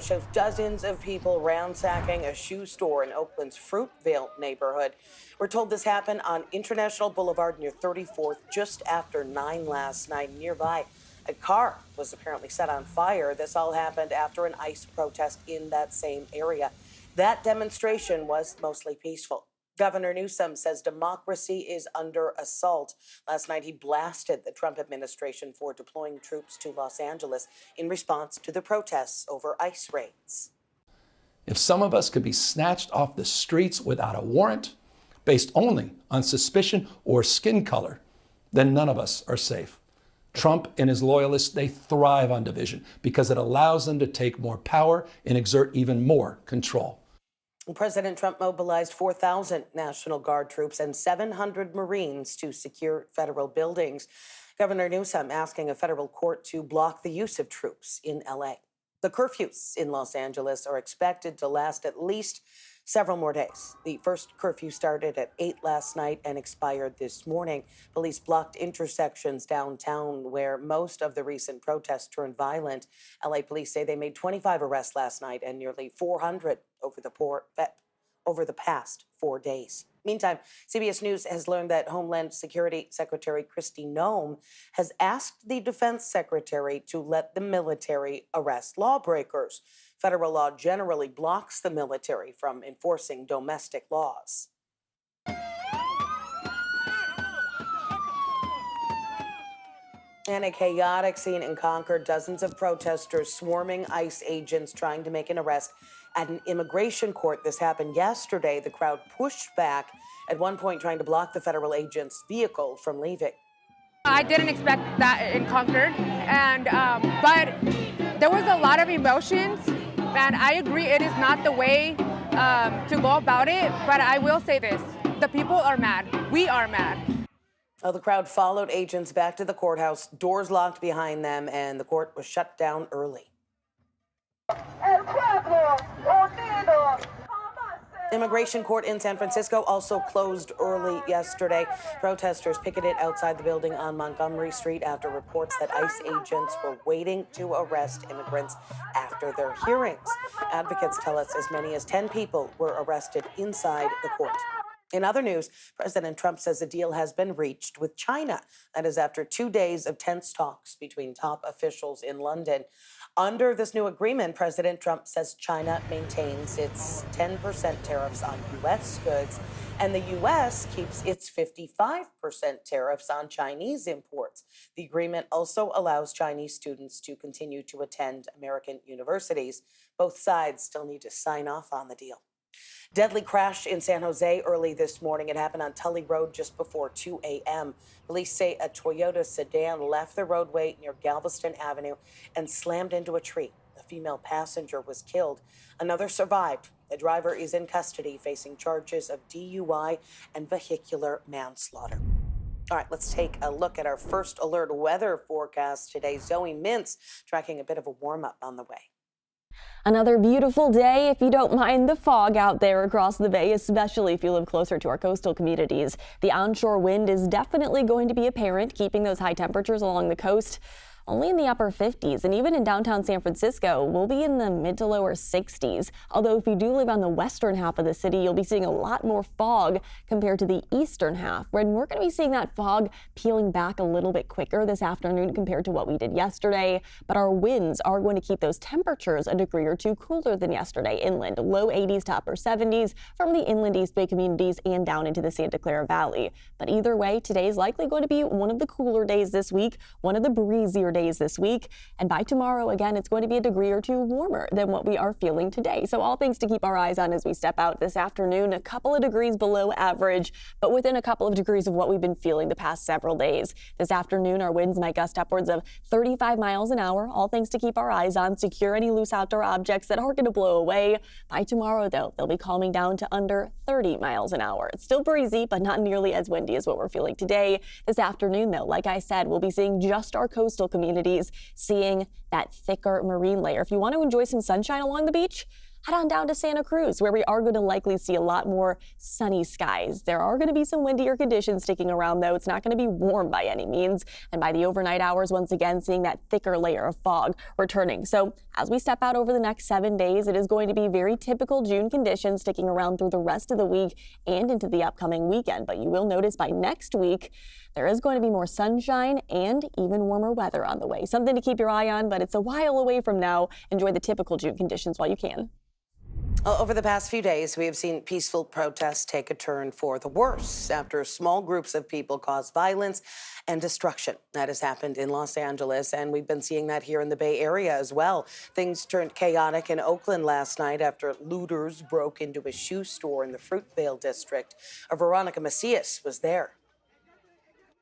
Shows dozens of people ransacking a shoe store in Oakland's Fruitvale neighborhood. We're told this happened on International Boulevard near 34th just after 9 last night. Nearby, a car was apparently set on fire. This all happened after an ICE protest in that same area. That demonstration was mostly peaceful. Governor Newsom says democracy is under assault. Last night, he blasted the Trump administration for deploying troops to Los Angeles in response to the protests over ICE raids. If some of us could be snatched off the streets without a warrant, based only on suspicion or skin color, then none of us are safe. Trump and his loyalists, they thrive on division because it allows them to take more power and exert even more control. President Trump mobilized 4,000 National Guard troops and 700 Marines to secure federal buildings. Governor Newsom asking a federal court to block the use of troops in L.A. The curfews in Los Angeles are expected to last at least several more days. The first curfew started at 8 last night and expired this morning. Police blocked intersections downtown where most of the recent protests turned violent. LA police say they made 25 arrests last night and nearly 400 over the past 4 days. Meantime, CBS News has learned that Homeland Security Secretary Kristi Noem has asked the Defense Secretary to let the military arrest lawbreakers. Federal law generally blocks the military from enforcing domestic laws. And a chaotic scene in Concord. Dozens of protesters swarming ICE agents trying to make an arrest at an immigration court. This happened yesterday. The crowd pushed back, at one point trying to block the federal agent's vehicle from leaving. I didn't expect that in Concord, but there was a lot of emotions, and I agree it is not the way to go about it, but I will say this, the people are mad. We are mad. Well, the crowd followed agents back to the courthouse, doors locked behind them, and the court was shut down early. Immigration court in San Francisco also closed early yesterday. Protesters picketed outside the building on Montgomery Street after reports that ICE agents were waiting to arrest immigrants after their hearings. Advocates tell us as many as 10 people were arrested inside the court. In other news, President Trump says a deal has been reached with China. That is after 2 days of tense talks between top officials in London. Under this new agreement, President Trump says China maintains its 10% tariffs on U.S. goods, and the U.S. keeps its 55% tariffs on Chinese imports. The agreement also allows Chinese students to continue to attend American universities. Both sides still need to sign off on the deal. Deadly crash in San Jose early this morning. It happened on Tully Road just before 2 a.m. Police say a Toyota sedan left the roadway near Galveston Avenue and slammed into a tree. A female passenger was killed. Another survived. The driver is in custody, facing charges of DUI and vehicular manslaughter. All right, let's take a look at our first alert weather forecast today. Zoe Mintz tracking a bit of a warm-up on the way. Another beautiful day if you don't mind the fog out there across the bay, especially if you live closer to our coastal communities. The onshore wind is definitely going to be apparent, keeping those high temperatures along the coast only in the upper 50s, and even in downtown San Francisco, we'll be in the mid to lower 60s. Although if you do live on the western half of the city, you'll be seeing a lot more fog compared to the eastern half, when we're going to be seeing that fog peeling back a little bit quicker this afternoon compared to what we did yesterday. But our winds are going to keep those temperatures a degree or two cooler than yesterday inland, low 80s to upper 70s from the inland East Bay communities and down into the Santa Clara Valley. But either way, today is likely going to be one of the cooler days this week, one of the breezier days this week, and by tomorrow again it's going to be a degree or two warmer than what we are feeling today. So all things to keep our eyes on as we step out this afternoon. A couple of degrees below average, but within a couple of degrees of what we've been feeling the past several days. This afternoon our winds might gust upwards of 35 miles an hour. All things to keep our eyes on. Secure any loose outdoor objects that are going to blow away. By tomorrow though, they'll be calming down to under 30 miles an hour. It's still breezy, but not nearly as windy as what we're feeling today. This afternoon though, like I said, we'll be seeing just our coastal communities seeing that thicker marine layer. If you want to enjoy some sunshine along the beach, head on down to Santa Cruz, where we are going to likely see a lot more sunny skies. There are going to be some windier conditions sticking around, though. It's not going to be warm by any means. And by the overnight hours, once again, seeing that thicker layer of fog returning. So as we step out over the next 7 days, it is going to be very typical June conditions sticking around through the rest of the week and into the upcoming weekend. But you will notice by next week, there is going to be more sunshine and even warmer weather on the way. Something to keep your eye on, but it's a while away from now. Enjoy the typical June conditions while you can. Over the past few days, we have seen peaceful protests take a turn for the worse after small groups of people caused violence and destruction. That has happened in Los Angeles, and we've been seeing that here in the Bay Area as well. Things turned chaotic in Oakland last night after looters broke into a shoe store in the Fruitvale district. Veronica Macias was there.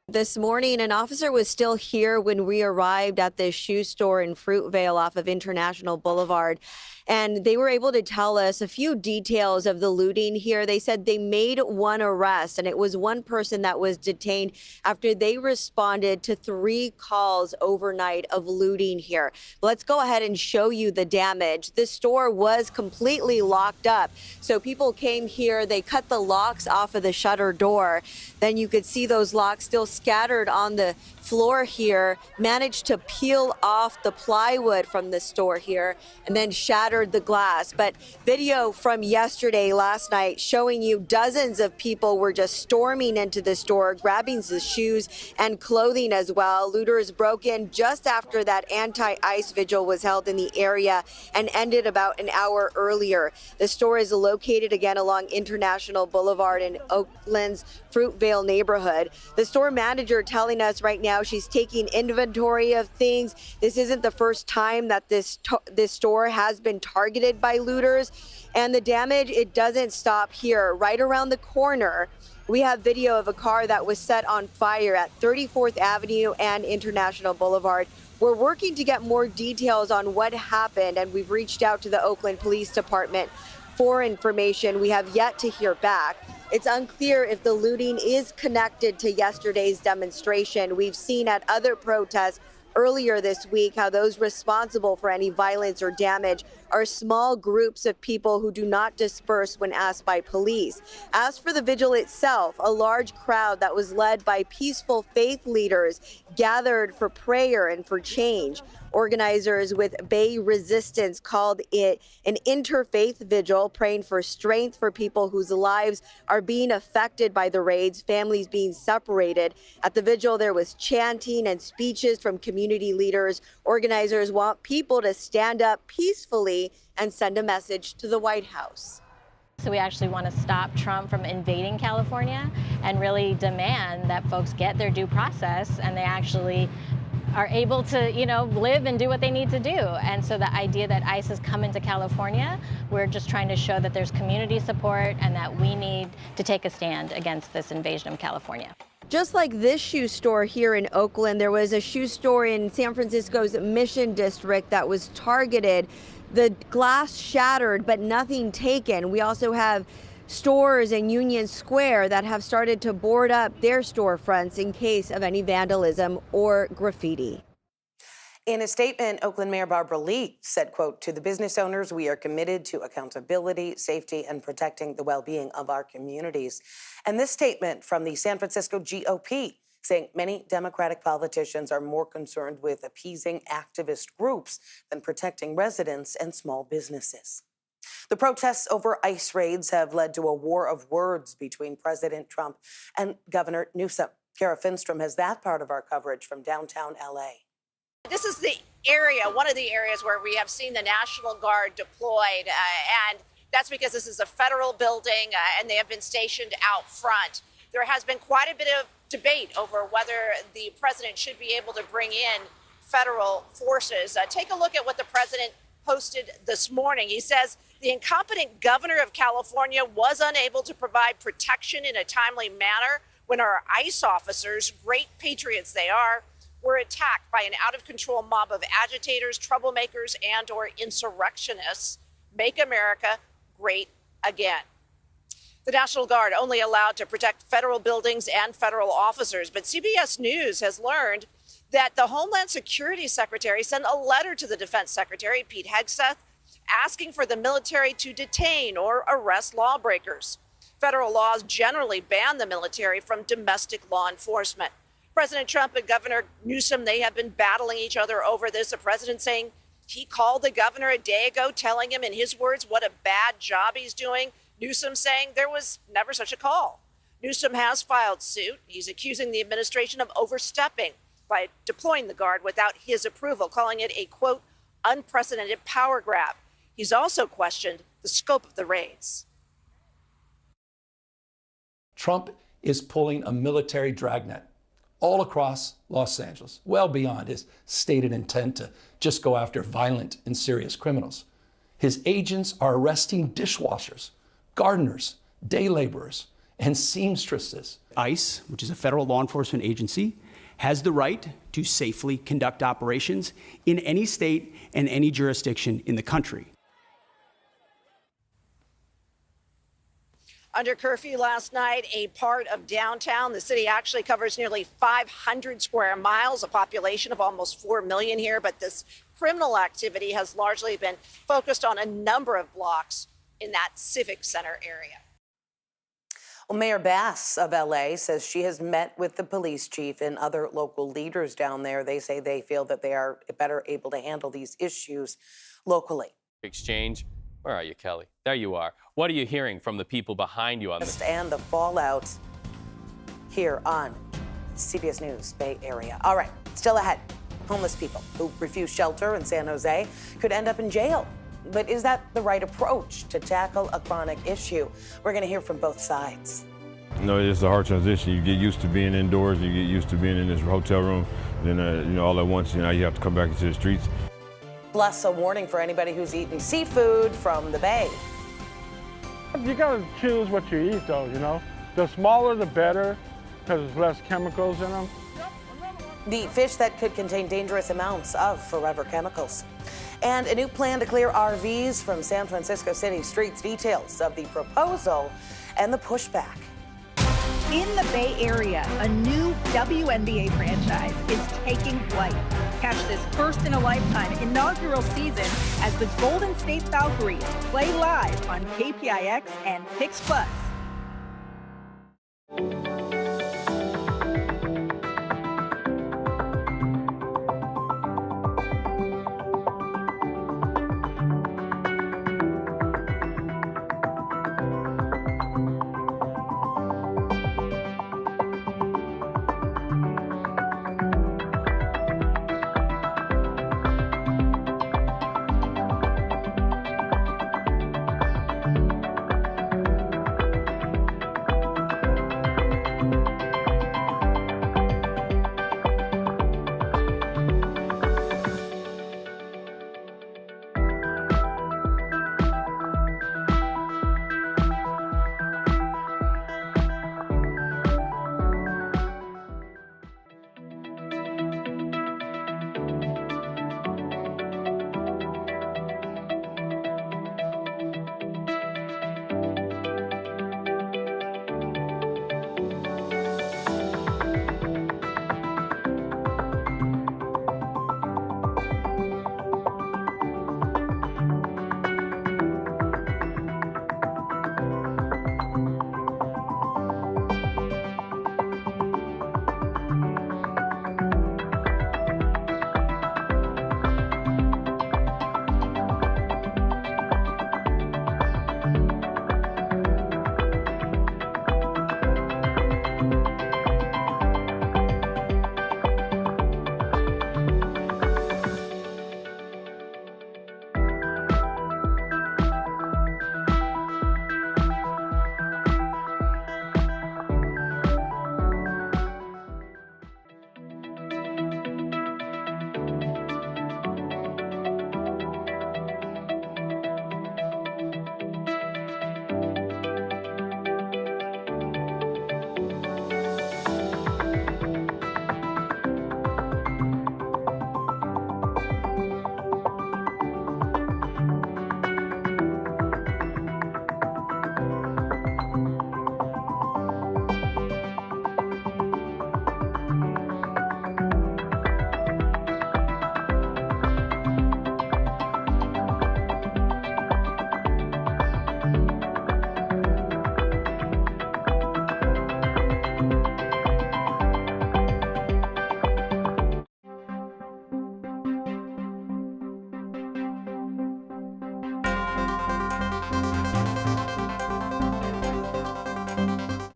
This morning, an officer was still here when we arrived at this shoe store in Fruitvale off of International Boulevard. And they were able to tell us a few details of the looting here. They said they made one arrest, and it was one person that was detained after they responded to 3 calls overnight of looting here. Let's go ahead and show you the damage. This store was completely locked up. So people came here, they cut the locks off of the shutter door. Then you could see those locks still scattered on the floor here, managed to peel off the plywood from the store here and then shattered the glass. But video from yesterday, last night, showing you dozens of people were just storming into the store, grabbing the shoes and clothing as well. Looters broke in just after that anti-ICE vigil was held in the area and ended about an hour earlier. The store is located again along International Boulevard in Oakland's Fruitvale neighborhood. The store manager telling us right now she's taking inventory of things. This isn't the first time that this store has been targeted by looters. And the damage, it doesn't stop here. Right around the corner, we have video of a car that was set on fire at 34th Avenue and International Boulevard. We're working to get more details on what happened, and we've reached out to the Oakland Police Department for information. We have yet to hear back. It's unclear if the looting is connected to yesterday's demonstration. We've seen at other protests earlier this week how those responsible for any violence or damage are small groups of people who do not disperse when asked by police. As for the vigil itself, a large crowd that was led by peaceful faith leaders gathered for prayer and for change. Organizers with Bay Resistance called it an interfaith vigil, praying for strength for people whose lives are being affected by the raids, families being separated. At the vigil, there was chanting and speeches from community leaders. Organizers want people to stand up peacefully and send a message to the White House. So we actually want to stop Trump from invading California and really demand that folks get their due process and they actually are able to, live and do what they need to do. And so the idea that ICE has come into California, we're just trying to show that there's community support and that we need to take a stand against this invasion of California. Just like this shoe store here in Oakland, there was a shoe store in San Francisco's Mission District that was targeted. The glass shattered, but nothing taken. We also have stores in Union Square that have started to board up their storefronts in case of any vandalism or graffiti. In a statement, Oakland Mayor Barbara Lee said, quote, "To the business owners, we are committed to accountability, safety, and protecting the well-being of our communities." And this statement from the San Francisco GOP saying many Democratic politicians are more concerned with appeasing activist groups than protecting residents and small businesses. The protests over ICE raids have led to a war of words between President Trump and Governor Newsom. Kara Finstrom has that part of our coverage from downtown LA. This is the area, one of the areas where we have seen the National Guard deployed, and that's because this is a federal building and they have been stationed out front. There has been quite a bit of debate over whether the president should be able to bring in federal forces. Take a look at what the president posted this morning. He says the incompetent governor of California was unable to provide protection in a timely manner when our ICE officers, great patriots they are, were attacked by an out-of-control mob of agitators, troublemakers, and/or insurrectionists. Make America great again. The National Guard only allowed to protect federal buildings and federal officers, but CBS News has learned that the Homeland Security Secretary sent a letter to the Defense Secretary, Pete Hegseth, asking for the military to detain or arrest lawbreakers. Federal laws generally ban the military from domestic law enforcement. President Trump and Governor Newsom, they have been battling each other over this. The president saying he called the governor a day ago, telling him, in his words, what a bad job he's doing. Newsom saying there was never such a call. Newsom has filed suit. He's accusing the administration of overstepping by deploying the Guard without his approval, calling it a, quote, unprecedented power grab. He's also questioned the scope of the raids. Trump is pulling a military dragnet all across Los Angeles, well beyond his stated intent to just go after violent and serious criminals. His agents are arresting dishwashers, gardeners, day laborers, and seamstresses. ICE, which is a federal law enforcement agency, has the right to safely conduct operations in any state and any jurisdiction in the country. Under curfew last night, a part of downtown, the city actually covers nearly 500 square miles, a population of almost 4 million here. But this criminal activity has largely been focused on a number of blocks in that civic center area. Well, Mayor Bass of LA says she has met with the police chief and other local leaders down there. They say they feel that they are better able to handle these issues locally. Exchange. Where are you, Kelly? There you are. What are you hearing from the people behind you on this? And the fallout here on CBS News Bay Area. All right, still ahead. Homeless people who refuse shelter in San Jose could end up in jail. But is that the right approach to tackle a chronic issue? We're going to hear from both sides. You know, it's a hard transition. You get used to being indoors, you get used to being in this hotel room, then all at once, you have to come back into the streets. Plus, a warning for anybody who's eaten seafood from the Bay. You gotta choose what you eat, though, The smaller, the better, because there's less chemicals in them. The fish that could contain dangerous amounts of forever chemicals. And a new plan to clear RVs from San Francisco City streets. Details of the proposal and the pushback. In the Bay Area, a new WNBA franchise is taking flight. Catch this first-in-a-lifetime inaugural season as the Golden State Valkyries play live on KPIX and Pix Plus.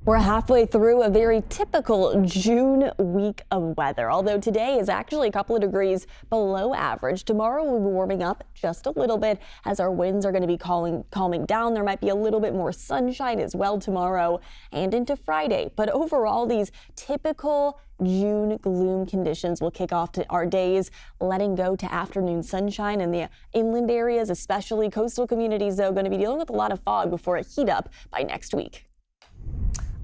We're halfway through a very typical June week of weather, although today is actually a couple of degrees below average. Tomorrow we'll be warming up just a little bit as our winds are going to be calming down. There might be a little bit more sunshine as well tomorrow and into Friday. But overall, these typical June gloom conditions will kick off to our days, letting go to afternoon sunshine in the inland areas, especially coastal communities, though, going to be dealing with a lot of fog before it heat up by next week.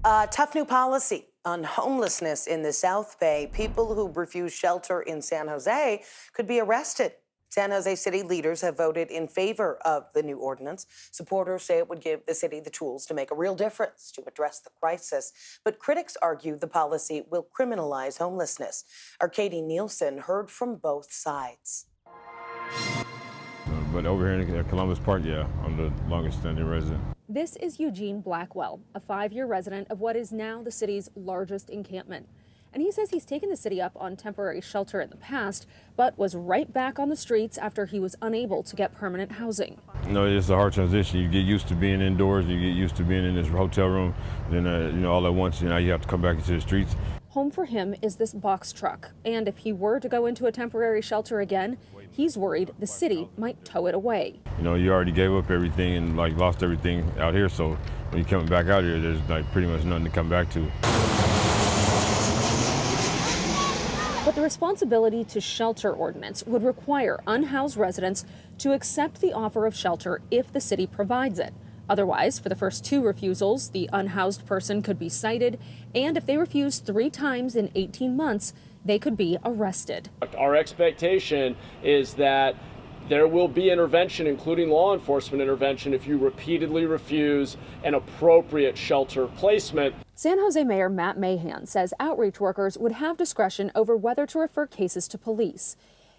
Tough new policy on homelessness in the South Bay. People who refuse shelter in San Jose could be arrested. San Jose city leaders have voted in favor of the new ordinance. Supporters say it would give the city the tools to make a real difference to address the crisis. But critics argue the policy will criminalize homelessness. Our Katie Nielsen heard from both sides. But over here in Columbus Park, yeah, I'm the longest standing resident. This is Eugene Blackwell, a 5-year resident of what is now the city's largest encampment. And he says he's taken the city up on temporary shelter in the past, but was right back on the streets after he was unable to get permanent housing. You know, it's a hard transition. You get used to being indoors, you get used to being in this hotel room, then all at once, you have to come back into the streets. Home for him is this box truck, and if he were to go into a temporary shelter again, he's worried the city might tow it away. You already gave up everything and lost everything out here, so when you're coming back out here, there's pretty much nothing to come back to. But the responsibility to shelter ordinance would require unhoused residents to accept the offer of shelter if the city provides it. Otherwise, for the first 2 refusals, the unhoused person could be cited, and if they refuse 3 times in 18 months, they could be arrested. Our expectation is that there will be intervention, including law enforcement intervention, if you repeatedly refuse an appropriate shelter placement. San Jose Mayor Matt Mahan says outreach workers would have discretion over whether to refer cases to police.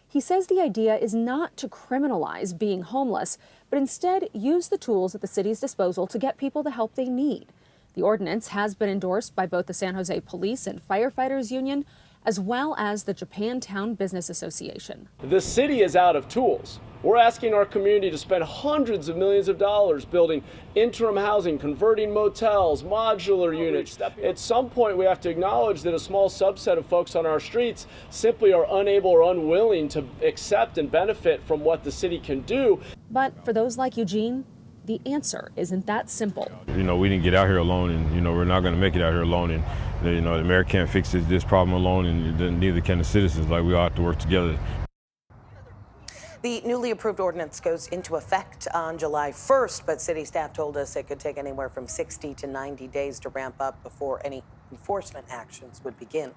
He says the idea is not to criminalize being homeless, but instead use the tools at the city's disposal to get people the help they need. The ordinance has been endorsed by both the San Jose Police and Firefighters Union, as well as the Japantown Business Association. The city is out of tools. We're asking our community to spend hundreds of millions of dollars building interim housing, converting motels, modular units. At some point, we have to acknowledge that a small subset of folks on our streets simply are unable or unwilling to accept and benefit from what the city can do. But for those like Eugene, the answer isn't that simple. We didn't get out here alone, and we're not going to make it out here alone. And the mayor can't fix this problem alone, and neither can the citizens. We all have to work together. The newly approved ordinance goes into effect on July 1st, but city staff told us it could take anywhere from 60 to 90 days to ramp up before any enforcement actions would begin.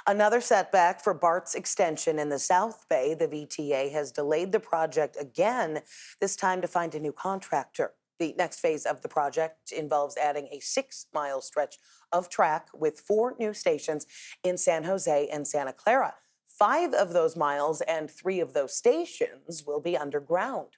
Another setback for BART's extension in the South Bay. The VTA has delayed the project again, this time to find a new contractor. The next phase of the project involves adding a 6-mile stretch of track with 4 new stations in San Jose and Santa Clara. 5 of those miles and 3 of those stations will be underground.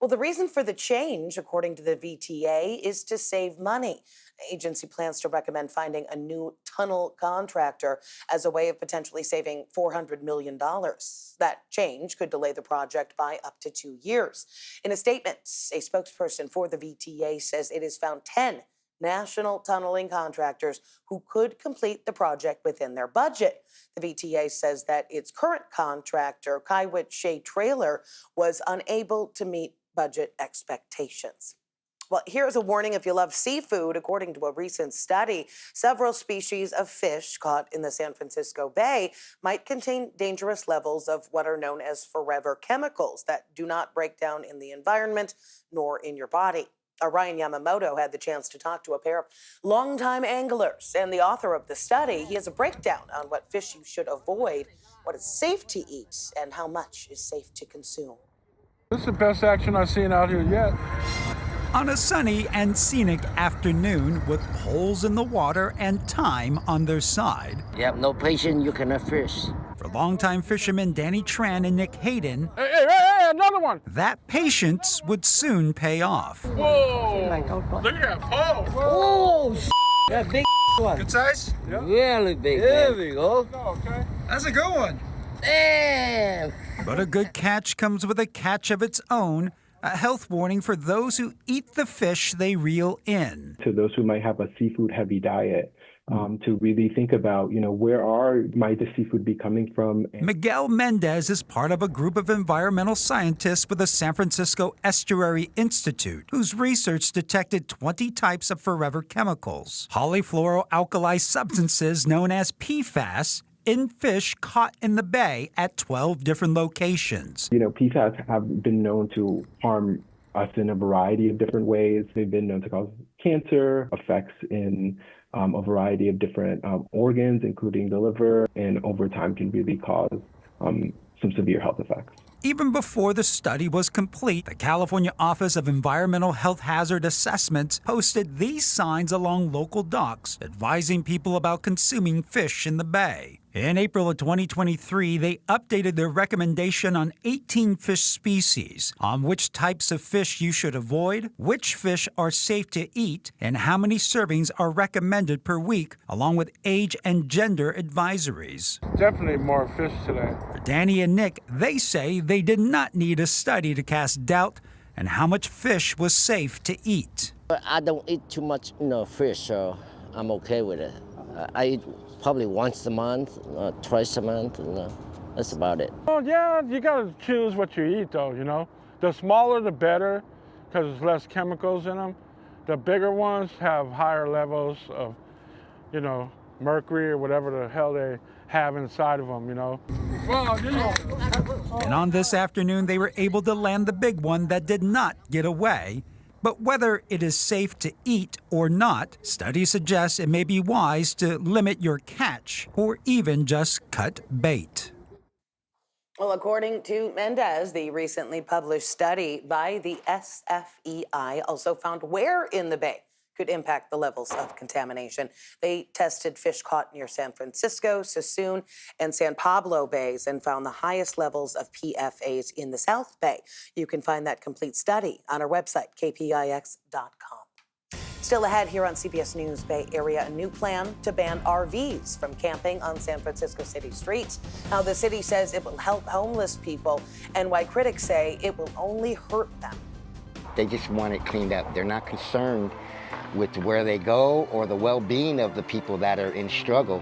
Well, the reason for the change, according to the VTA, is to save money. The agency plans to recommend finding a new tunnel contractor as a way of potentially saving $400 million. That change could delay the project by up to 2 years. In a statement, a spokesperson for the VTA says it has found 10 national tunneling contractors who could complete the project within their budget. The VTA says that its current contractor, Kaiwit Shea Trailer, was unable to meet budget expectations. Well, here's a warning if you love seafood. According to a recent study, several species of fish caught in the San Francisco Bay might contain dangerous levels of what are known as forever chemicals that do not break down in the environment nor in your body. Ryan Yamamoto had the chance to talk to a pair of longtime anglers and the author of the study. He has a breakdown on what fish you should avoid, what is safe to eat, and how much is safe to consume. This is the best action I've seen out here yet. On a sunny and scenic afternoon with holes in the water and time on their side. You have no patience, you cannot fish. For longtime fishermen Danny Tran and Nick Hayden, hey, another one! That patience would soon pay off. Whoa! Look at that pole! Oh, that big one. Good size? Yep. Really big. There we go. Okay. That's a good one. Damn! But a good catch comes with a catch of its own. A health warning for those who eat the fish they reel in. To those who might have a seafood-heavy diet, to really think about, where might the seafood be coming from? Miguel Mendez is part of a group of environmental scientists with the San Francisco Estuary Institute, whose research detected 20 types of forever chemicals, polyfluoroalkyl substances known as PFAS, in fish caught in the bay at 12 different locations. PFAS have been known to harm us in a variety of different ways. They've been known to cause cancer, effects in a variety of different organs, including the liver, and over time can really cause some severe health effects. Even before the study was complete, the California Office of Environmental Health Hazard Assessments posted these signs along local docks advising people about consuming fish in the bay. In April of 2023, they updated their recommendation on 18 fish species, on which types of fish you should avoid, which fish are safe to eat, and how many servings are recommended per week, along with age and gender advisories. Definitely more fish today. For Danny and Nick, they say they did not need a study to cast doubt on how much fish was safe to eat. I don't eat too much, fish, so I'm okay with it. I eat probably once a month, twice a month, and that's about it. Oh yeah, you gotta choose what you eat though, The smaller the better, because there's less chemicals in them. The bigger ones have higher levels of, mercury or whatever the hell they have inside of them, And on this afternoon, they were able to land the big one that did not get away. But whether it is safe to eat or not, studies suggest it may be wise to limit your catch or even just cut bait. Well, according to Mendez, the recently published study by the SFEI also found where in the bay could impact the levels of contamination. They tested fish caught near San Francisco, Sassoon, and San Pablo bays and found the highest levels of PFAS in the South Bay. You can find that complete study on our website, kpix.com. Still ahead here on CBS News Bay Area, a new plan to ban RVs from camping on San Francisco city streets. How the city says it will help homeless people and why critics say it will only hurt them. They just want it cleaned up. They're not concerned with where they go or the well-being of the people that are in struggle.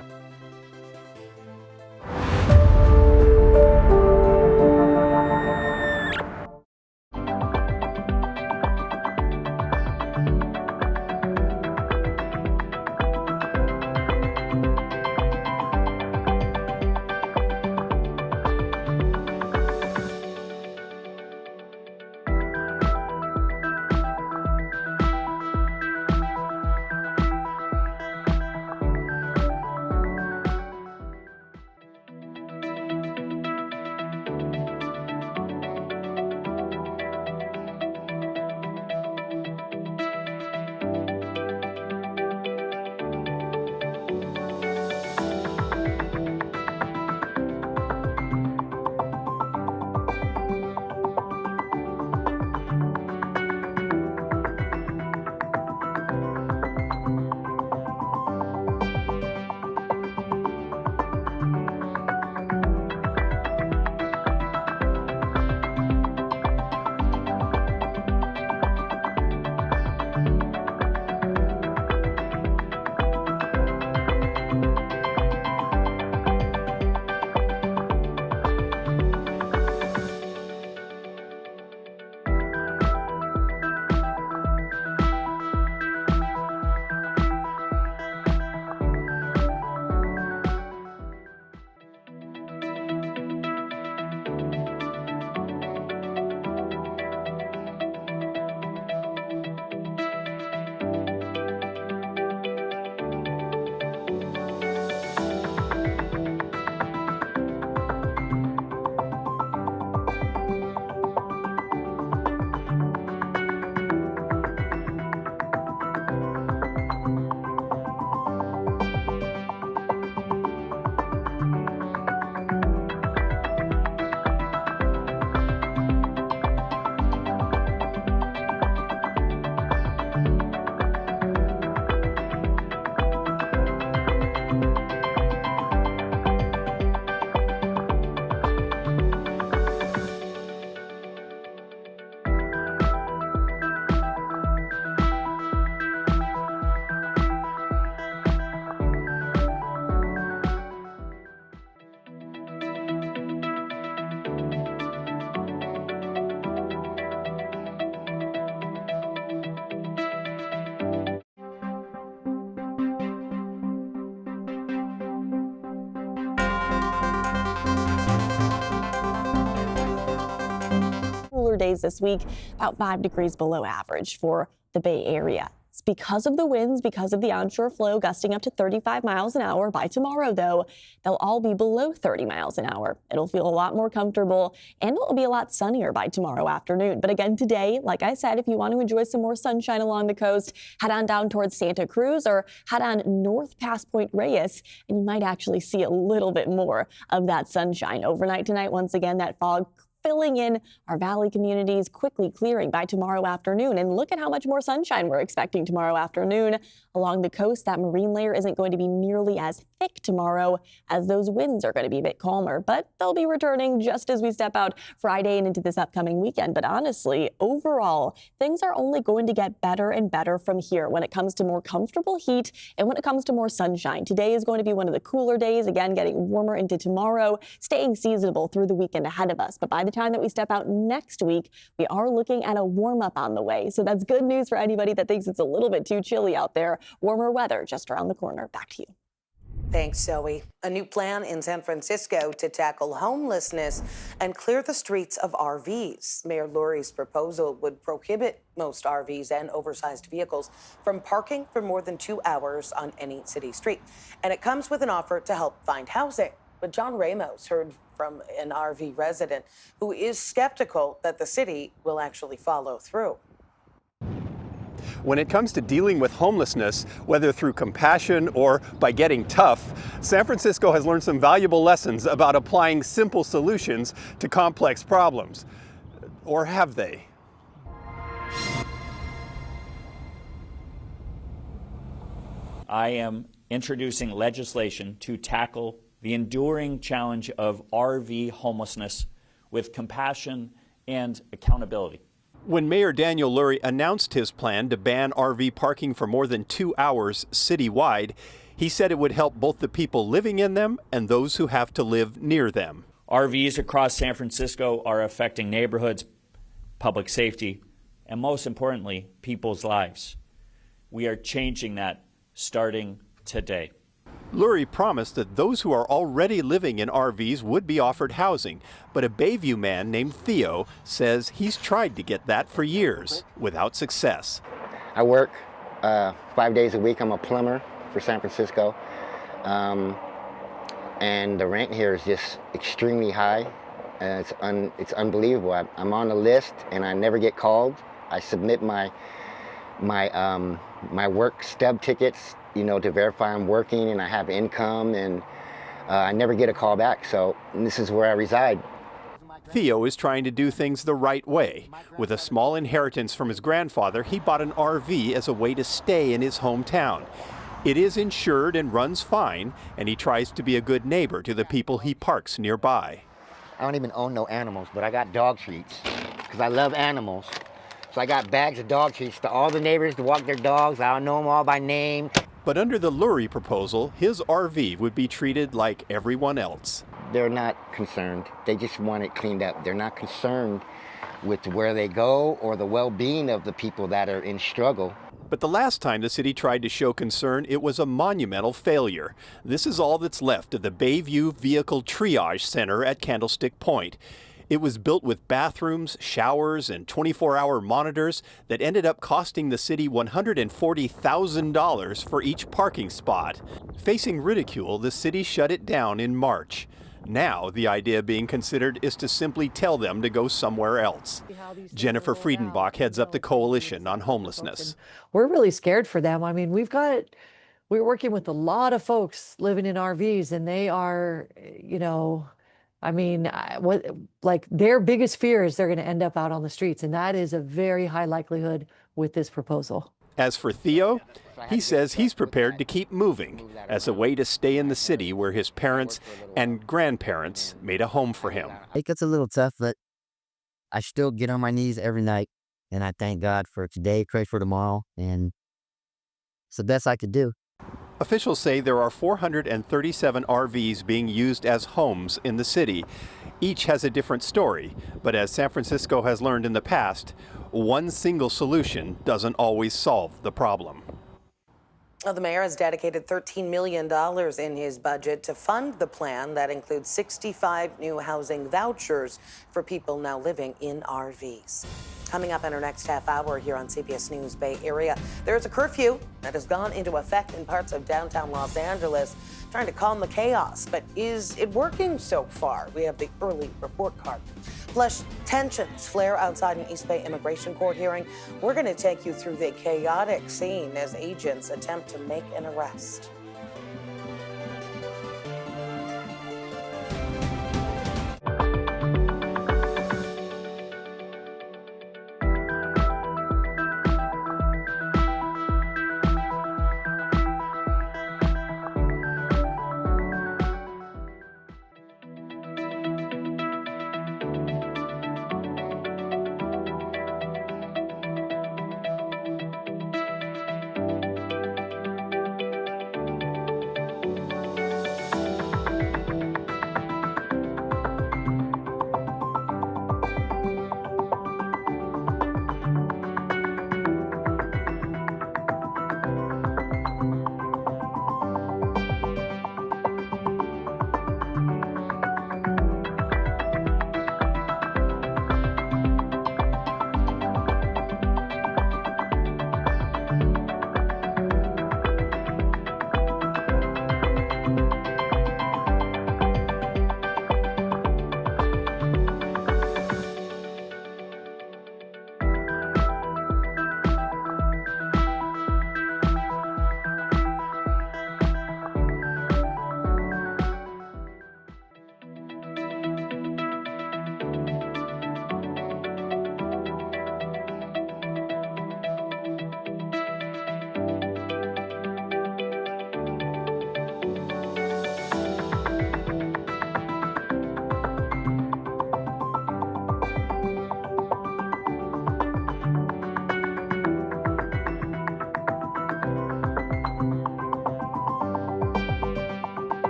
days this week, about 5 degrees below average for the Bay Area. It's because of the winds, because of the onshore flow gusting up to 35 miles an hour. By tomorrow, though, they'll all be below 30 miles an hour. It'll feel a lot more comfortable, and it'll be a lot sunnier by tomorrow afternoon. But again, today, like I said, if you want to enjoy some more sunshine along the coast, head on down towards Santa Cruz or head on north past Point Reyes, and you might actually see a little bit more of that sunshine. Overnight tonight, once again, that fog filling in our valley communities, quickly clearing by tomorrow afternoon. And look at how much more sunshine we're expecting tomorrow afternoon. Along the coast, that marine layer isn't going to be nearly as thick tomorrow, as those winds are going to be a bit calmer, but they'll be returning just as we step out Friday and into this upcoming weekend. But honestly, overall, things are only going to get better and better from here when it comes to more comfortable heat and when it comes to more sunshine. Today is going to be one of the cooler days, again, getting warmer into tomorrow, staying seasonable through the weekend ahead of us. But by the time that we step out next week, we are looking at a warm up on the way. So that's good news for anybody that thinks it's a little bit too chilly out there. Warmer weather just around the corner. Back to you. Thanks, Zoe. A new plan in San Francisco to tackle homelessness and clear the streets of RVs. Mayor Lurie's proposal would prohibit most RVs and oversized vehicles from parking for more than 2 hours on any city street. And it comes with an offer to help find housing. But John Ramos heard from an RV resident who is skeptical that the city will actually follow through. When it comes to dealing with homelessness, whether through compassion or by getting tough, San Francisco has learned some valuable lessons about applying simple solutions to complex problems. Or have they? I am introducing legislation to tackle the enduring challenge of RV homelessness with compassion and accountability. When Mayor Daniel Lurie announced his plan to ban RV parking for more than 2 hours citywide, he said it would help both the people living in them and those who have to live near them. RVs across San Francisco are affecting neighborhoods, public safety, and most importantly, people's lives. We are changing that starting today. Lurie promised that those who are already living in RVs would be offered housing, but a Bayview man named Theo says he's tried to get that for years without success. I work 5 days a week. I'm a plumber for San Francisco, and the rent here is just extremely high. It's unbelievable. I'm on a list and I never get called. I submit my work stub tickets, to verify I'm working and I have income, and I never get a call back. So this is where I reside. Theo is trying to do things the right way. With a small inheritance from his grandfather, he bought an RV as a way to stay in his hometown. It is insured and runs fine, and he tries to be a good neighbor to the people he parks nearby. I don't even own no animals, but I got dog treats because I love animals. So I got bags of dog treats to all the neighbors to walk their dogs. I don't know them all by name. But under the Lurie proposal, his RV would be treated like everyone else. They're not concerned. They just want it cleaned up. They're not concerned with where they go or the well-being of the people that are in struggle. But the last time the city tried to show concern, it was a monumental failure. This is all that's left of the Bayview Vehicle Triage Center at Candlestick Point. It was built with bathrooms, showers, and 24-hour monitors that ended up costing the city $140,000 for each parking spot. Facing ridicule, the city shut it down in March. Now, the idea being considered is to simply tell them to go somewhere else. Jennifer Friedenbach heads up the Coalition on Homelessness. We're really scared for them. I mean, we're working with a lot of folks living in RVs, and they are, their biggest fear is they're going to end up out on the streets, and that is a very high likelihood with this proposal. As for Theo, he says he's prepared to keep moving as a way to stay in the city where his parents and grandparents made a home for him. It gets a little tough, but I still get on my knees every night, and I thank God for today, pray for tomorrow, and it's the best I could do. Officials say there are 437 RVs being used as homes in the city. Each has a different story, but as San Francisco has learned in the past, one single solution doesn't always solve the problem. Well, the mayor has dedicated $13 million in his budget to fund the plan that includes 65 new housing vouchers for people now living in RVs. Coming up in our next half hour here on CBS News Bay Area, there's a curfew that has gone into effect in parts of downtown Los Angeles, trying to calm the chaos. But is it working so far? We have the early report card. Plus, tensions flare outside an East Bay immigration court hearing. We're going to take you through the chaotic scene as agents attempt to make an arrest.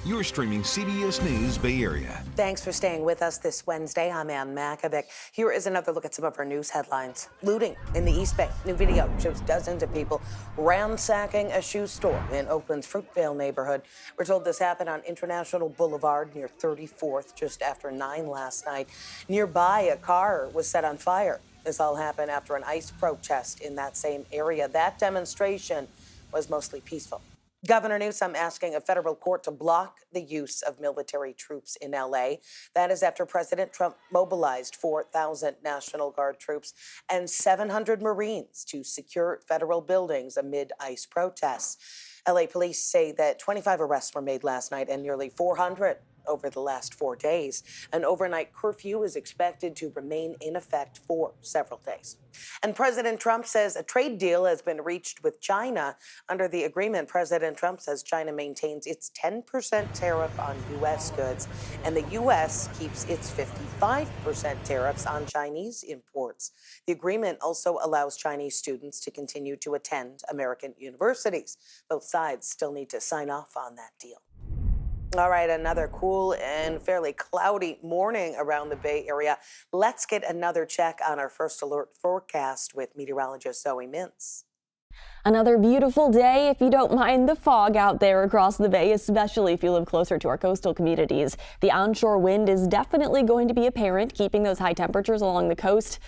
You're streaming CBS News Bay Area. Thanks for staying with us this Wednesday. I'm Ann Makovic. Here is another look at some of our news headlines. Looting in the East Bay. New video shows dozens of people ransacking a shoe store in Oakland's Fruitvale neighborhood. We're told this happened on International Boulevard near 34th, just after 9 last night. Nearby, a car was set on fire. This all happened after an ICE protest in that same area. That demonstration was mostly peaceful. Governor Newsom asking a federal court to block the use of military troops in L.A. That is after President Trump mobilized 4,000 National Guard troops and 700 Marines to secure federal buildings amid ICE protests. L.A. police say that 25 arrests were made last night and nearly 400 over the last 4 days. An overnight curfew is expected to remain in effect for several days. And President Trump says a trade deal has been reached with China. Under the agreement, President Trump says China maintains its 10% tariff on U.S. goods, and the U.S. keeps its 55% tariffs on Chinese imports. The agreement also allows Chinese students to continue to attend American universities. Both sides still need to sign off on that deal. All right, another cool and fairly cloudy morning around the Bay Area. Let's get another check on our first alert forecast with meteorologist Zoe Mintz. Another beautiful day if you don't mind the fog out there across the bay, especially if you live closer to our coastal communities. The onshore wind is definitely going to be apparent, keeping those high temperatures along the coast.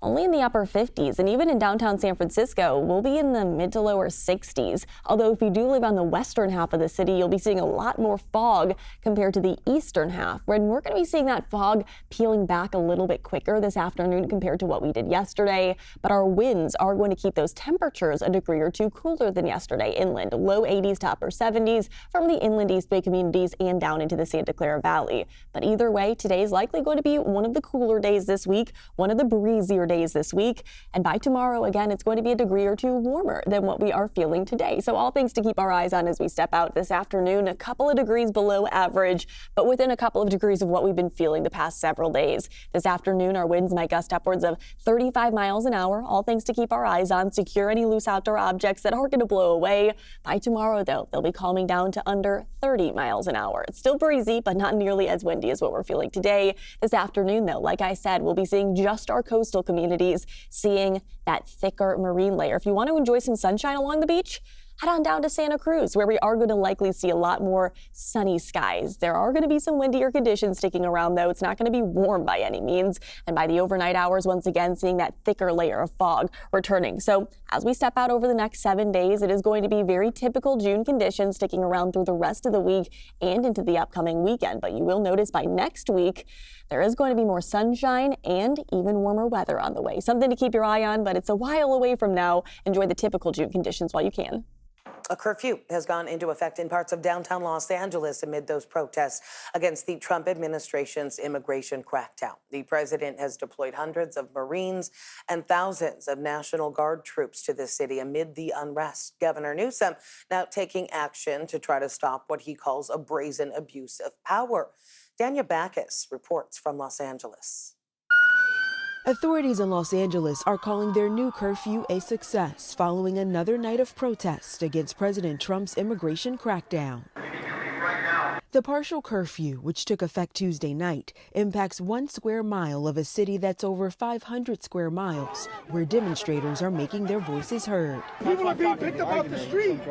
only in the upper 50s, and even in downtown San Francisco, we'll be in the mid to lower 60s. Although if you do live on the western half of the city, you'll be seeing a lot more fog compared to the eastern half, when we're going to be seeing that fog peeling back a little bit quicker this afternoon compared to what we did yesterday. But our winds are going to keep those temperatures a degree or two cooler than yesterday inland, low 80s to upper 70s from the inland East Bay communities and down into the Santa Clara Valley. But either way, today is likely going to be one of the cooler days this week, one of the breezier days this week. And by tomorrow, again, it's going to be a degree or two warmer than what we are feeling today. So all things to keep our eyes on as we step out this afternoon. A couple of degrees below average, but within a couple of degrees of what we've been feeling the past several days. This afternoon, our winds might gust upwards of 35 miles an hour. All things to keep our eyes on. Secure any loose outdoor objects that are going to blow away. By tomorrow, though, they'll be calming down to under 30 miles an hour. It's still breezy, but not nearly as windy as what we're feeling today. This afternoon, though, like I said, we'll be seeing just our coastal communities seeing that thicker marine layer. If you want to enjoy some sunshine along the beach, head on down to Santa Cruz, where we are going to likely see a lot more sunny skies. There are going to be some windier conditions sticking around, though. It's not going to be warm by any means. And by the overnight hours, once again, seeing that thicker layer of fog returning. So as we step out over the next 7 days, it is going to be very typical June conditions sticking around through the rest of the week and into the upcoming weekend. But you will notice by next week, there is going to be more sunshine and even warmer weather on the way. Something to keep your eye on, but it's a while away from now. Enjoy the typical June conditions while you can. A curfew has gone into effect in parts of downtown Los Angeles amid those protests against the Trump administration's immigration crackdown. The president has deployed hundreds of Marines and thousands of National Guard troops to the city amid the unrest. Governor Newsom now taking action to try to stop what he calls a brazen abuse of power. Danya Backus reports from Los Angeles. Authorities in Los Angeles are calling their new curfew a success following another night of protest against President Trump's immigration crackdown. The partial curfew, which took effect Tuesday night, impacts 1 square mile of a city that's over 500 square miles, where demonstrators are making their voices heard. People are being picked up off the street.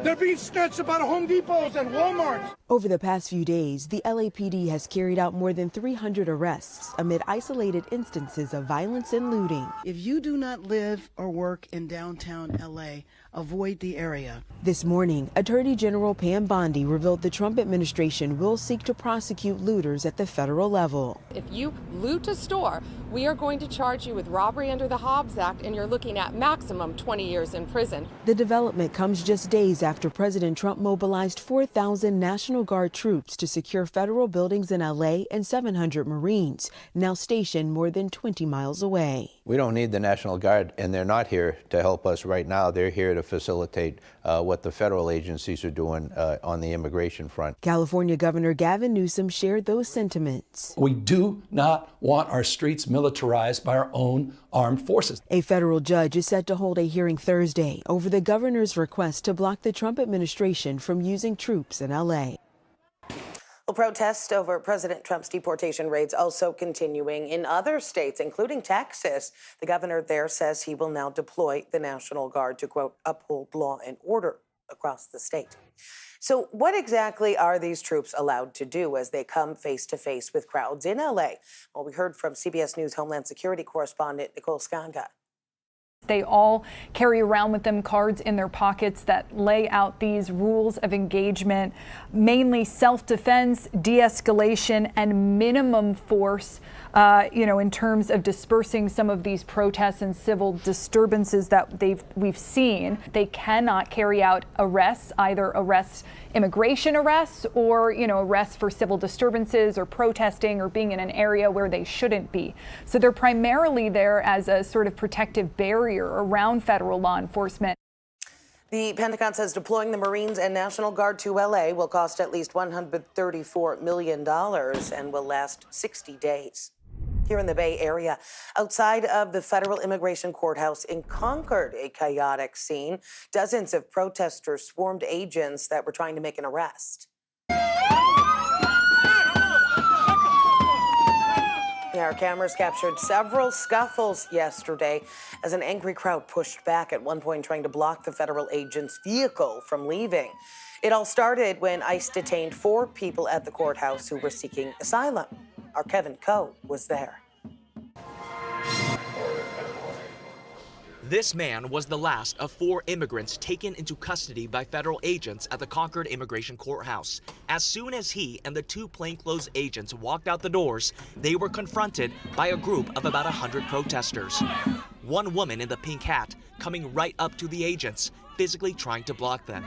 They're being snatched up out of Home Depots and Walmarts. Over the past few days, the LAPD has carried out more than 300 arrests amid isolated instances of violence and looting. If you do not live or work in downtown LA, avoid the area. This morning, Attorney General Pam Bondi revealed the Trump administration will seek to prosecute looters at the federal level. If you loot a store, we are going to charge you with robbery under the Hobbs Act, and you're looking at maximum 20 years in prison. The development comes just days after President Trump mobilized 4,000 National Guard troops to secure federal buildings in LA and 700 Marines, now stationed more than 20 miles away. We don't need the National Guard, and they're not here to help us right now. They're here to facilitate what the federal agencies are doing on the immigration front. California Governor Gavin Newsom shared those sentiments. We do not want our streets militarized by our own armed forces. A federal judge is set to hold a hearing Thursday over the governor's request to block the Trump administration from using troops in LA. Well, protests over President Trump's deportation raids also continuing in other states, including Texas. The governor there says he will now deploy the National Guard to, quote, uphold law and order across the state. So what exactly are these troops allowed to do as they come face to face with crowds in LA? Well, we heard from CBS News Homeland Security correspondent Nicole Skanga. They all carry around with them cards in their pockets that lay out these rules of engagement, mainly self-defense, de-escalation, and minimum force, in terms of dispersing some of these protests and civil disturbances that we've seen. They cannot carry out arrests, either immigration arrests or, arrests for civil disturbances or protesting or being in an area where they shouldn't be. So they're primarily there as a sort of protective barrier around federal law enforcement. The Pentagon says deploying the Marines and National Guard to LA will cost at least $134 million and will last 60 days. Here in the Bay Area, outside of the federal immigration courthouse in Concord, a chaotic scene. Dozens of protesters swarmed agents that were trying to make an arrest. Our cameras captured several scuffles yesterday as an angry crowd pushed back, at one point trying to block the federal agent's vehicle from leaving. It all started when ICE detained 4 people at the courthouse who were seeking asylum. Our Kevin Coe was there. This man was the last of 4 immigrants taken into custody by federal agents at the Concord Immigration Courthouse. As soon as he and the 2 plainclothes agents walked out the doors, they were confronted by a group of about 100 protesters. One woman in the pink hat coming right up to the agents, physically trying to block them.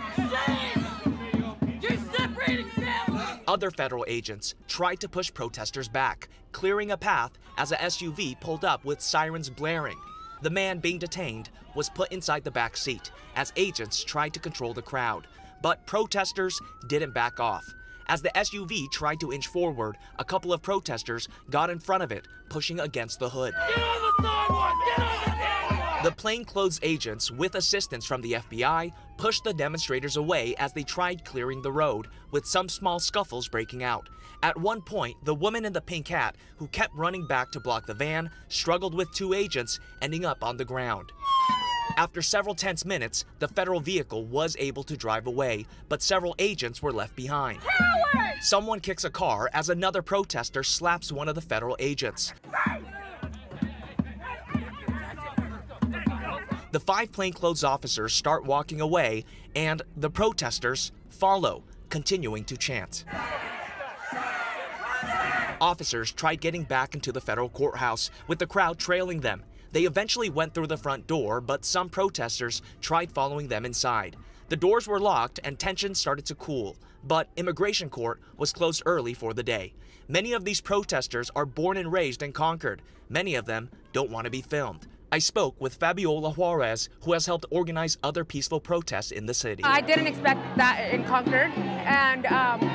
You're separating families! Other federal agents tried to push protesters back, clearing a path as a SUV pulled up with sirens blaring. The man being detained was put inside the back seat as agents tried to control the crowd. But protesters didn't back off. As the SUV tried to inch forward, a couple of protesters got in front of it, pushing against the hood. Get on the sidewalk! Get on the sidewalk! The plainclothes agents, with assistance from the FBI, pushed the demonstrators away as they tried clearing the road, with some small scuffles breaking out. At one point, the woman in the pink hat, who kept running back to block the van, struggled with 2 agents, ending up on the ground. After several tense minutes, the federal vehicle was able to drive away, but several agents were left behind. Coward! Someone kicks a car as another protester slaps one of the federal agents. The 5 plainclothes officers start walking away, and the protesters follow, continuing to chant. Officers tried getting back into the federal courthouse, with the crowd trailing them. They eventually went through the front door, but some protesters tried following them inside. The doors were locked and tensions started to cool, but immigration court was closed early for the day. Many of these protesters are born and raised in Concord. Many of them don't want to be filmed. I spoke with Fabiola Juarez, who has helped organize other peaceful protests in the city. I didn't expect that in Concord, and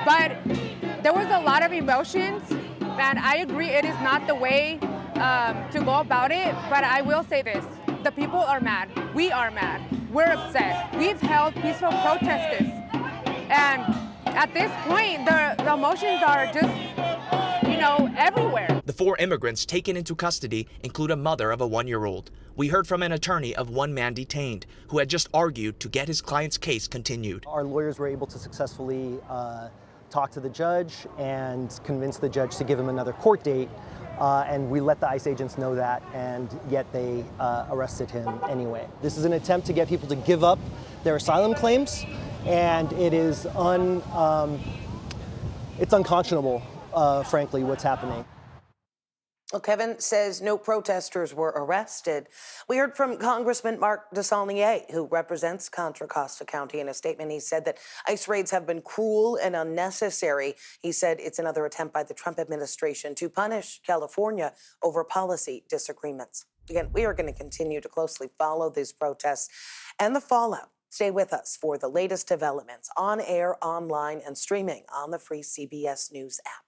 but there was a lot of emotions, and I agree it is not the way to go about it, but I will say this. The people are mad. We are mad. We're upset. We've held peaceful protests, and at this point, the emotions are just, everywhere. The 4 immigrants taken into custody include a mother of a 1-year-old. We heard from an attorney of one man detained who had just argued to get his client's case continued. Our lawyers were able to successfully talk to the judge and convince the judge to give him another court date. And we let the ICE agents know that, and yet they arrested him anyway. This is an attempt to get people to give up their asylum claims, and it is it's unconscionable, frankly, what's happening. Well, Kevin says no protesters were arrested. We heard from Congressman Mark DeSaulnier, who represents Contra Costa County. In a statement, he said that ICE raids have been cruel and unnecessary. He said it's another attempt by the Trump administration to punish California over policy disagreements. Again, we are going to continue to closely follow these protests and the fallout. Stay with us for the latest developments on air, online, and streaming on the free CBS News app.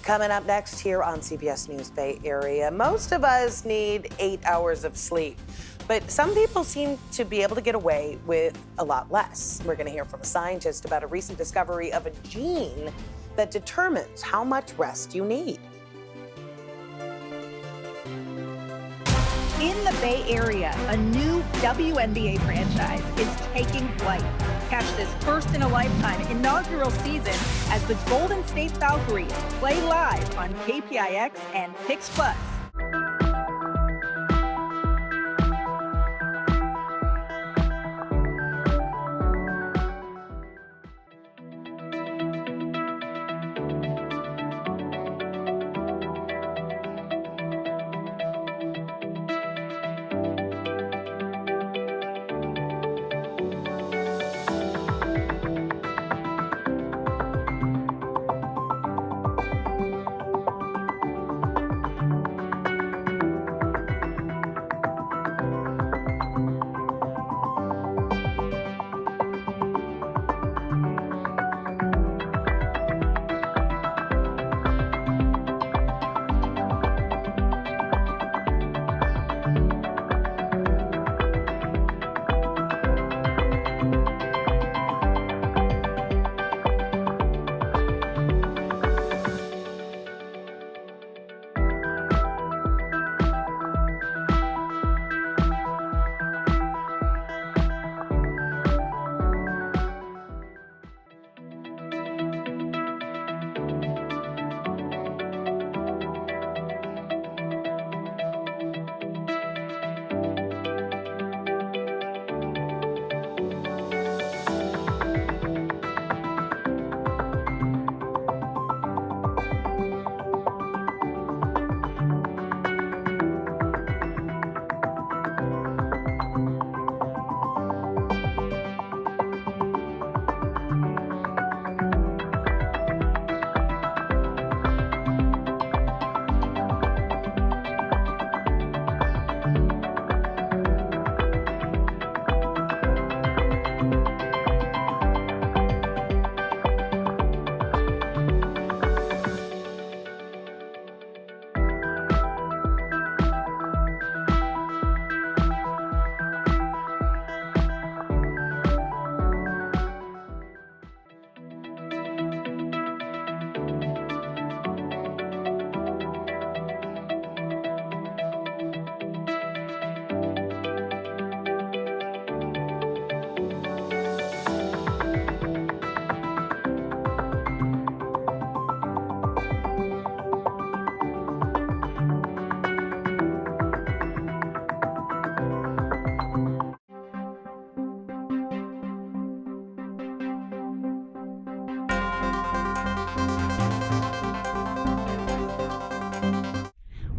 Coming up next here on CBS News Bay Area, most of us need 8 hours of sleep, but some people seem to be able to get away with a lot less. We're going to hear from a scientist about a recent discovery of a gene that determines how much rest you need. In the Bay Area, a new WNBA franchise is taking flight. Catch this first-in-a-lifetime inaugural season as the Golden State Valkyries play live on KPIX and Pix Plus.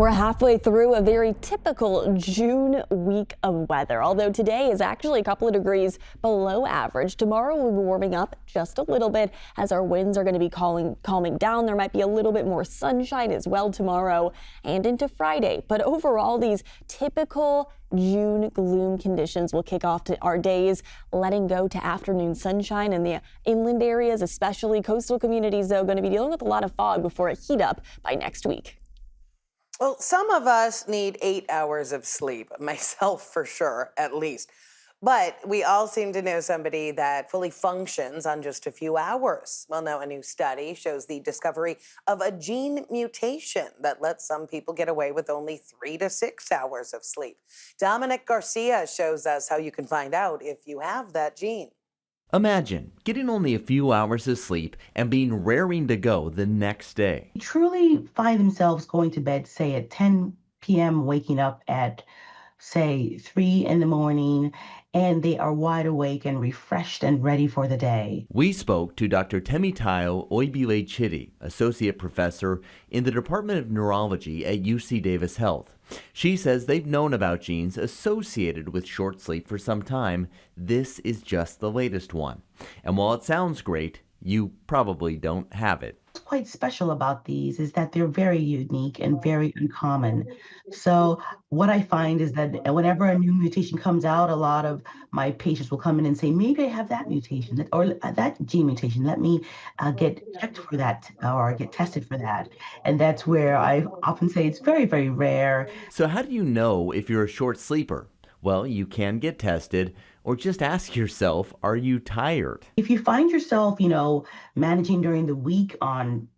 We're halfway through a very typical June week of weather, although today is actually a couple of degrees below average. Tomorrow we'll be warming up just a little bit as our winds are going to be calming down. There might be a little bit more sunshine as well tomorrow and into Friday. But overall, these typical June gloom conditions will kick off to our days, letting go to afternoon sunshine in the inland areas, especially coastal communities, though, going to be dealing with a lot of fog before it heat up by next week. Well, some of us need 8 hours of sleep, myself for sure, at least. But we all seem to know somebody that fully functions on just a few hours. Well, now a new study shows the discovery of a gene mutation that lets some people get away with only 3 to 6 hours of sleep. Dominic Garcia shows us how you can find out if you have that gene. Imagine getting only a few hours of sleep and being raring to go the next day. Truly find themselves going to bed, say at 10 p.m., waking up at, say, 3 in the morning, and they are wide awake and refreshed and ready for the day. We spoke to Dr. Temitayo Oibile-Chidi, Associate Professor in the Department of Neurology at UC Davis Health. She says they've known about genes associated with short sleep for some time. This is just the latest one. And while it sounds great, you probably don't have it. What's quite special about these is that they're very unique and very uncommon. So what I find is that whenever a new mutation comes out, a lot of my patients will come in and say, maybe I have that mutation or that gene mutation. Let me get checked for that or get tested for that. And that's where I often say it's very, very rare. So how do you know if you're a short sleeper? Well, you can get tested or just ask yourself, are you tired? If you find yourself, managing during the week on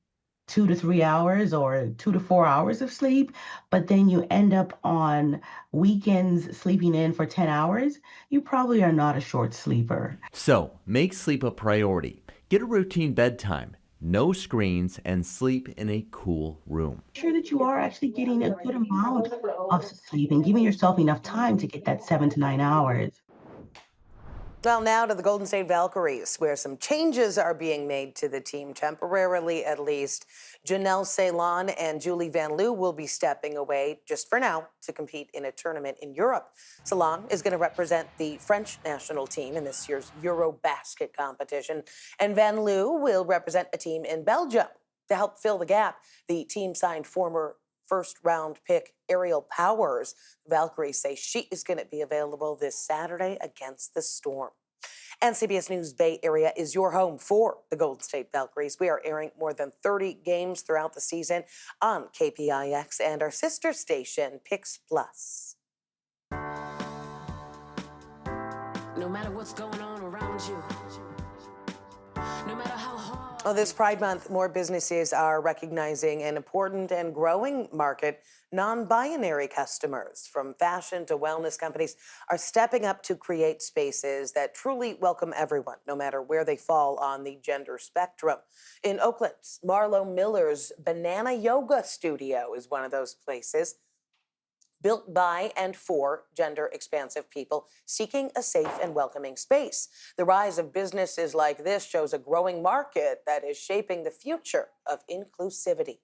2 to 3 hours or 2 to 4 hours of sleep, but then you end up on weekends sleeping in for 10 hours, you probably are not a short sleeper. So make sleep a priority. Get a routine bedtime, no screens, and sleep in a cool room. Make sure that you are actually getting a good amount of sleep and giving yourself enough time to get that 7 to 9 hours. Well, now to the Golden State Valkyries, where some changes are being made to the team, temporarily at least. Janelle Ceylon and Julie Van Loo will be stepping away, just for now, to compete in a tournament in Europe. Ceylon is going to represent the French national team in this year's Eurobasket competition, and Van Loo will represent a team in Belgium. To help fill the gap, the team signed former first-round pick Ariel Powers. The Valkyries say she is going to be available this Saturday against the Storm. And CBS News Bay Area is your home for the Golden State Valkyries. We are airing more than 30 games throughout the season on KPIX and our sister station, Pix Plus. No matter what's going on around you, no matter how hard. Well, this Pride Month, more businesses are recognizing an important and growing market. Non-binary customers, from fashion to wellness companies, are stepping up to create spaces that truly welcome everyone, no matter where they fall on the gender spectrum. In Oakland, Marlo Miller's Banana Yoga Studio is one of those places. Built by and for gender-expansive people seeking a safe and welcoming space. The rise of businesses like this shows a growing market that is shaping the future of inclusivity.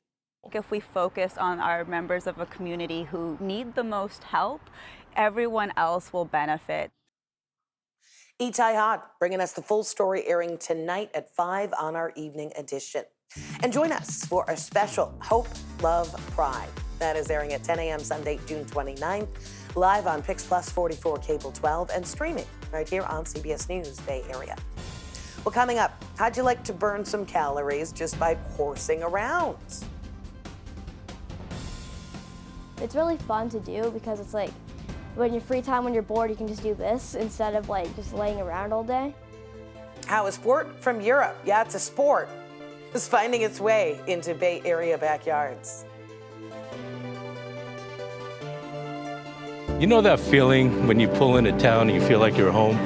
If we focus on our members of a community who need the most help, everyone else will benefit. Itai Hod bringing us the full story, airing tonight at 5 on our evening edition. And join us for a special Hope, Love, Pride. That is airing at 10 a.m. Sunday, June 29th, live on Pix Plus 44 Cable 12 and streaming right here on CBS News Bay Area. Well, coming up, how'd you like to burn some calories just by horsing around? It's really fun to do because it's like when you're free time, when you're bored, you can just do this instead of like just laying around all day. How a sport from Europe, yeah, it's a sport, is finding its way into Bay Area backyards. You know that feeling when you pull into town and you feel like you're home?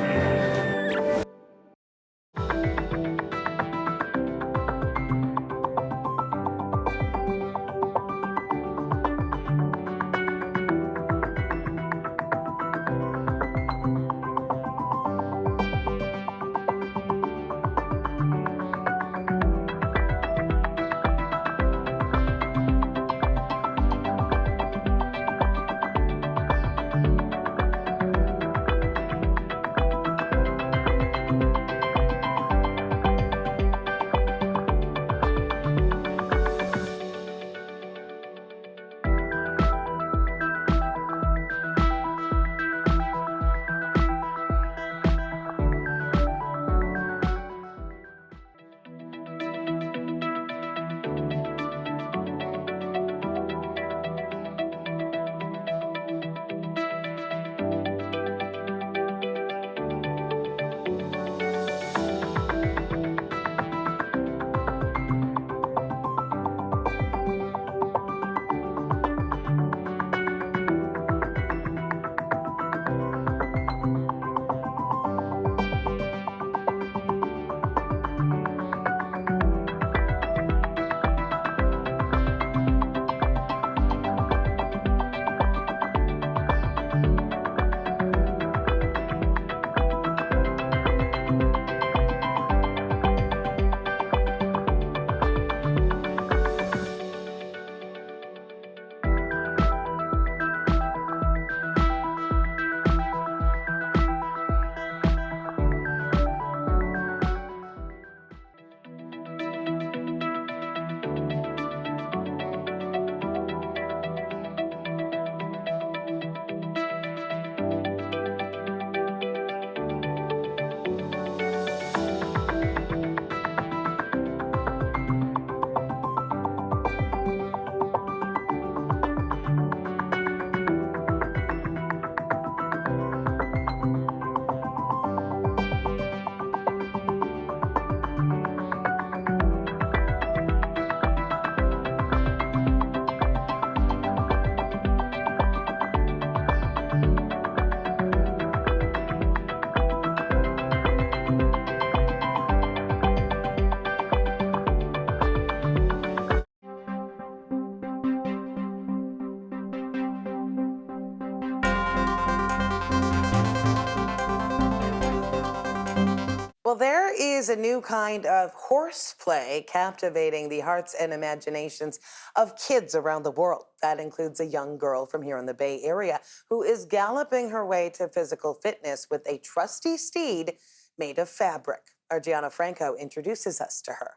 Well, there is a new kind of horseplay captivating the hearts and imaginations of kids around the world. That includes a young girl from here in the Bay Area who is galloping her way to physical fitness with a trusty steed made of fabric. Our Gianna Franco introduces us to her.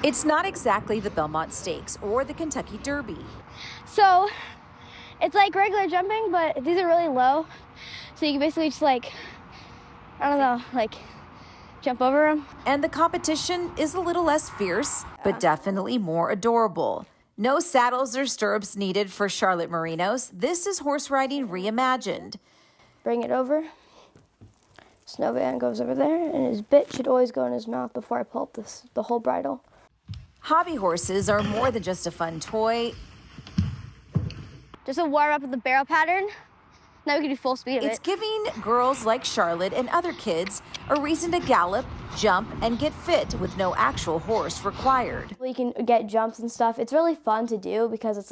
It's not exactly the Belmont Stakes or the Kentucky Derby. So it's like regular jumping, but these are really low. So you can basically just I don't know, jump over them. And the competition is a little less fierce, but definitely more adorable. No saddles or stirrups needed for Charlotte Marinos. This is horse riding reimagined. Bring it over. Snowman goes over there, and his bit should always go in his mouth before I pull up the whole bridle. Hobby horses are more than just a fun toy. Just a warm up with the barrel pattern. Now we can do full speed of it. It's giving girls like Charlotte and other kids a reason to gallop, jump, and get fit with no actual horse required. You can get jumps and stuff. It's really fun to do because it's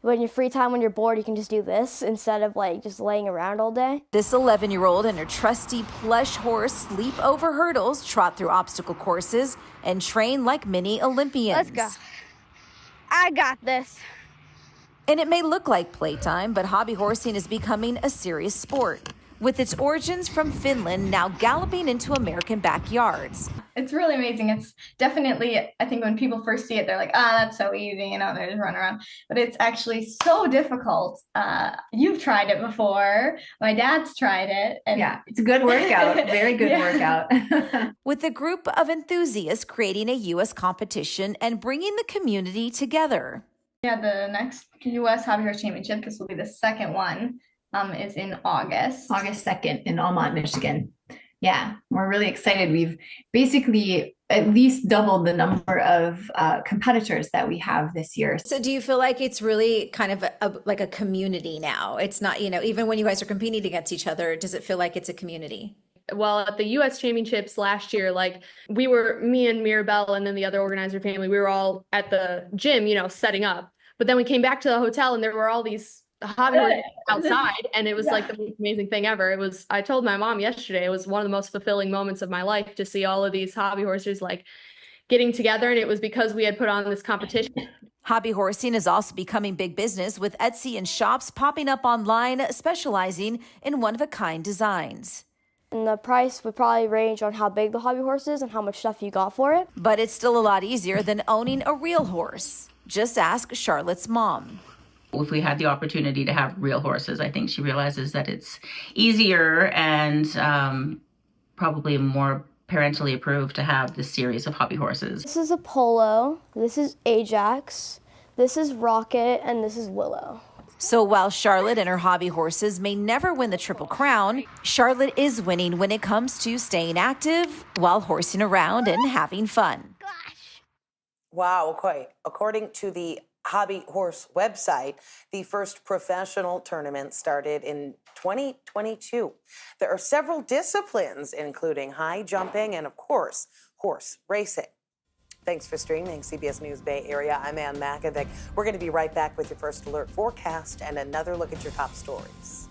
when you're free time, when you're bored, you can just do this instead of just laying around all day. This 11-year-old and her trusty plush horse leap over hurdles, trot through obstacle courses, and train like mini Olympians. Let's go. I got this. And it may look like playtime, but hobby horsing is becoming a serious sport. With its origins from Finland now galloping into American backyards. It's really amazing. It's definitely, I think when people first see it, they're like, that's so easy, they just run around. But it's actually so difficult. You've tried it before. My dad's tried it. And yeah, it's a good workout. Very good workout. With a group of enthusiasts creating a U.S. competition and bringing the community together. Yeah, the next U.S. Hobby Horse Championship, this will be the second one. Is in August 2nd in Almont, Michigan. Yeah, we're really excited. We've basically at least doubled the number of competitors that we have this year. So do you feel like it's really kind of like a community now? It's not, even when you guys are competing against each other, does it feel like it's a community? Well, at the U.S. Championships last year, me and Mirabelle and then the other organizer family, we were all at the gym, setting up. But then we came back to the hotel and there were all these hobby horses outside, and it was the most amazing thing ever. I told my mom yesterday, it was one of the most fulfilling moments of my life to see all of these hobby horses getting together, and it was because we had put on this competition. Hobby horsing is also becoming big business, with Etsy and shops popping up online specializing in one-of-a-kind designs. And the price would probably range on how big the hobby horse is and how much stuff you got for it. But it's still a lot easier than owning a real horse. Just ask Charlotte's mom. If we had the opportunity to have real horses, I think she realizes that it's easier and probably more parentally approved to have this series of hobby horses. This is Apollo, this is Ajax, this is Rocket, and this is Willow. So while Charlotte and her hobby horses may never win the Triple Crown, Charlotte is winning when it comes to staying active while horsing around and having fun. Wow, okay. According to the Hobby Horse website, the first professional tournament started in 2022. There are several disciplines, including high jumping and, of course, horse racing. Thanks for streaming CBS News Bay Area. I'm Ann Makovic. We're going to be right back with your first alert forecast and another look at your top stories.